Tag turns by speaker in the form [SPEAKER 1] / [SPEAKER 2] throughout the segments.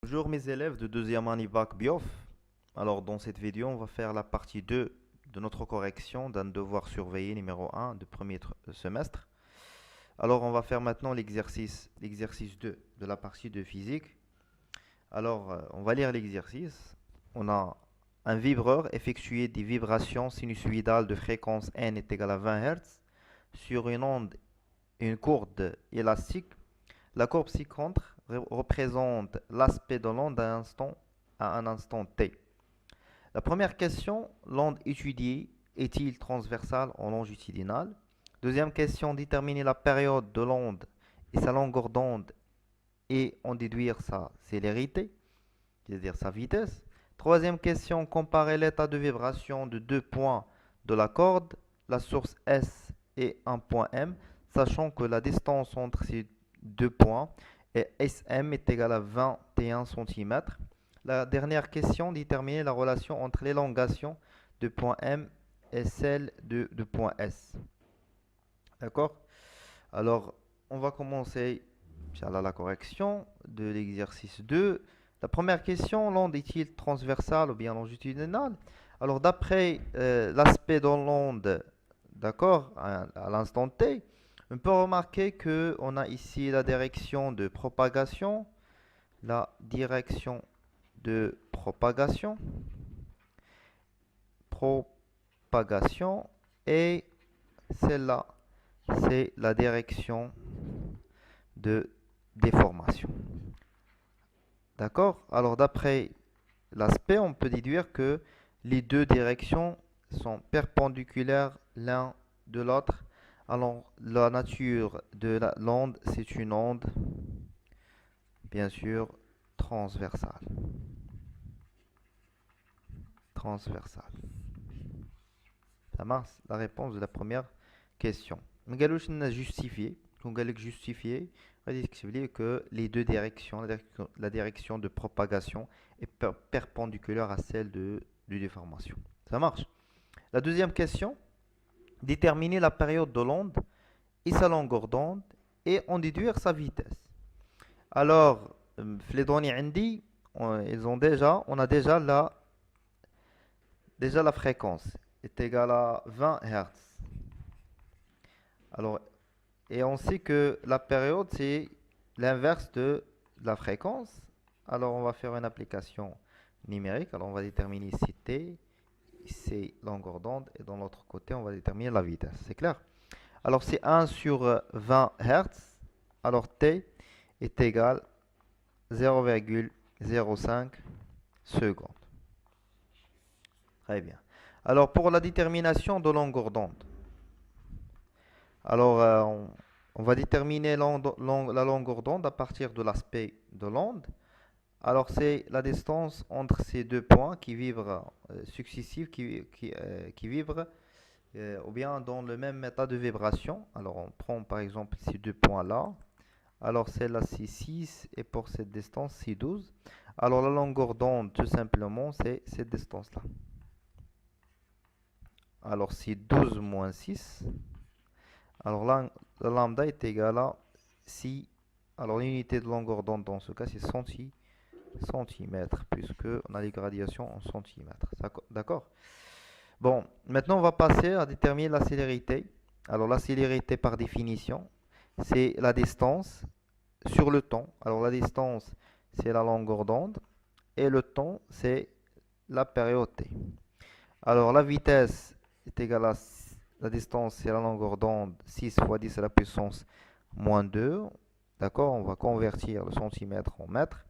[SPEAKER 1] Bonjour mes élèves de deuxième année bac BIOF. Alors dans cette vidéo, on va faire la partie 2 de notre correction d'un devoir surveillé numéro 1 de premier semestre. Alors on va faire maintenant l'exercice 2 de la partie de physique. Alors on va lire l'exercice. On a un vibreur effectué des vibrations sinusoïdales de fréquence n est égal à 20 Hz sur une courbe élastique. La courbe ci-contre représente l'aspect de l'onde à un instant t. La première question, l'onde étudiée est-il transversale ou longitudinale? Deuxième question, déterminer la période de l'onde et sa longueur d'onde et en déduire sa célérité, c'est-à-dire sa vitesse. Troisième question, comparer l'état de vibration de deux points de la corde, la source S et un point M, sachant que la distance entre ces deux points et SM est égale à 21 cm. La dernière question, déterminer la relation entre l'élongation de point M et celle de point S. D'accord? Alors, on va commencer la correction de l'exercice 2. La première question, l'onde est-il transversale ou bien longitudinale? Alors, d'après l'aspect de l'onde, d'accord, à l'instant T, on peut remarquer qu'on a ici la direction de propagation, et celle-là, c'est la direction de déformation. D'accord? Alors, d'après l'aspect, on peut déduire que les deux directions sont perpendiculaires l'un de l'autre. Alors, la nature de l'onde, c'est une onde, bien sûr, transversale. Ça marche, la réponse de la première question. On a justifié, que les deux directions, la direction de propagation est perpendiculaire à celle de déformation. Ça marche. La deuxième question, déterminer la période de l'onde et sa longueur d'onde et en déduire sa vitesse. Alors, les données Andy, on a déjà la fréquence est égale à 20 Hz. Alors, et on sait que la période, c'est l'inverse de la fréquence. Alors, on va faire une application numérique. Alors, on va déterminer ici t, c'est longueur d'onde, et dans l'autre côté, on va déterminer la vitesse. C'est clair? Alors, c'est 1 sur 20 Hz. Alors, t est égal à 0,05 secondes. Très bien. Alors, pour la détermination de longueur d'onde, alors on va déterminer la longueur d'onde à partir de l'aspect de l'onde. Alors, c'est la distance entre ces deux points qui vibrent successifs, qui vibrent ou bien dans le même état de vibration. Alors, on prend par exemple ces deux points-là. Alors, celle-là, c'est 6 et pour cette distance, c'est 12. Alors, la longueur d'onde, tout simplement, c'est cette distance-là. Alors, c'est 12 moins 6. Alors, là, la lambda est égale à 6. Alors, l'unité de longueur d'onde, dans ce cas, c'est centimètres, puisque on a les gradations en centimètres. D'accord? Bon, maintenant, on va passer à déterminer la célérité. Alors, la célérité, par définition, c'est la distance sur le temps. Alors, la distance, c'est la longueur d'onde. Et le temps, c'est la période t. Alors, la vitesse est égale à la distance, c'est la longueur d'onde, 6 fois 10 à la puissance moins 2. D'accord? On va convertir le centimètre en mètre.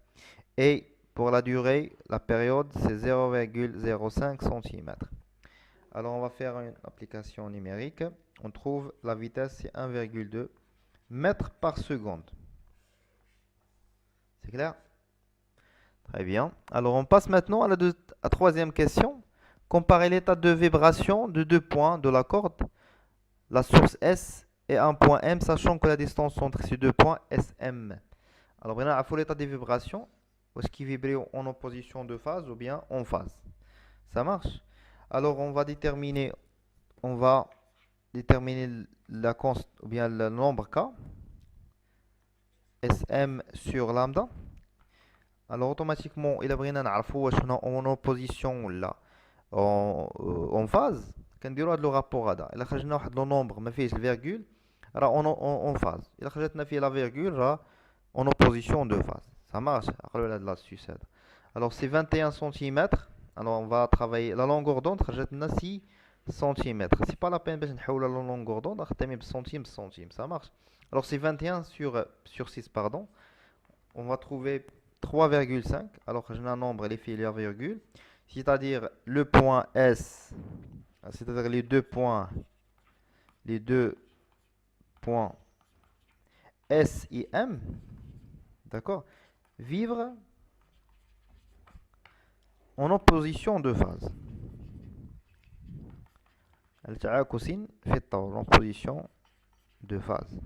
[SPEAKER 1] Et pour la durée, la période, c'est 0,05 cm. Alors, on va faire une application numérique. On trouve la vitesse, c'est 1,2 mètres par seconde. C'est clair? Très bien. Alors, on passe maintenant à la troisième question. Comparer l'état de vibration de deux points de la corde, la source S et un point M, sachant que la distance entre ces deux points SM. Alors, maintenant, il faut l'état de vibration. Est-ce qu'il vibrait en opposition de phase ou bien en phase? Ça marche. Alors on va déterminer la const, ou bien le nombre K, SM sur lambda. Alors automatiquement, il a besoin en opposition là, en phase. كنديروا هذا لو رابور هذا الا خرجنا واحد لو نومبر ما فيهش الفيرغول راه اون فاز الا خرجتنا فيه لا فيرغول راه en opposition de phase. Ça marche. Alors là, de l'astuce. Alors c'est 21 cm. Alors on va travailler la longueur d'onde. خرجتنا 6 cm. C'est pas la peine باش نحول la longueur d'onde. نخدم بالcentime centime. Ça marche. Alors c'est 21 sur 6 pardon. On va trouver 3,5. Alors j'ai un nombre les filles la virgule. C'est-à-dire le point S. C'est-à-dire les deux points S et M. D'accord? Vivre en opposition de phase. التعاكسين في الطول en position de phase.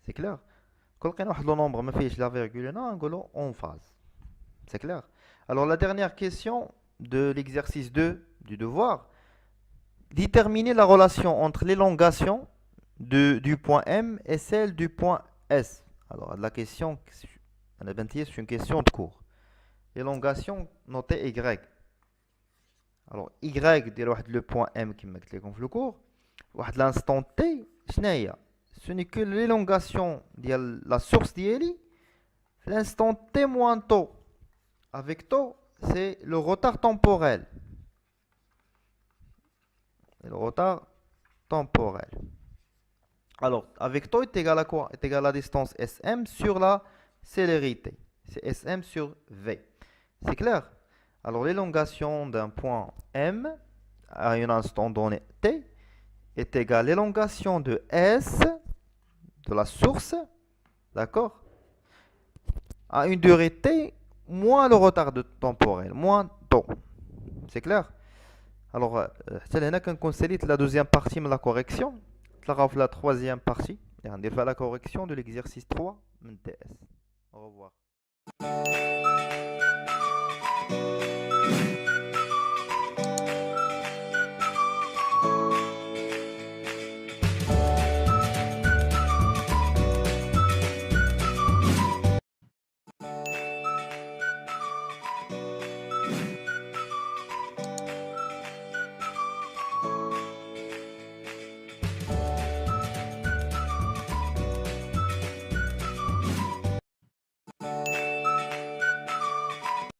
[SPEAKER 1] C'est clair? كل لقينا واحد لو نومبر ما فيهش لا فيرغول هنا نقولوا en phase. C'est clair? Alors la dernière question de l'exercice 2 du devoir, déterminer la relation entre l'élongation du point M et celle du point S. Alors la question, c'est une question de cours. Élongation notée Y. Alors Y le point M qui m'a dit le cours. L'instant T, ce n'est que l'élongation de la source d'Eli. L'instant T moins tôt. Avec taux, c'est le retard temporel. Le retard temporel. Alors, avec taux est égal à quoi? Est égal à la distance SM sur la célérité. C'est SM sur V. C'est clair? Alors, l'élongation d'un point M à un instant donné T est égale à l'élongation de S, de la source, d'accord, à une durée T moins le retard temporel, moins taux. C'est clair? Alors, c'est là qu'on sélite la deuxième partie de la correction. La troisième partie, on va faire la correction de l'exercice 3 de TS. Au revoir.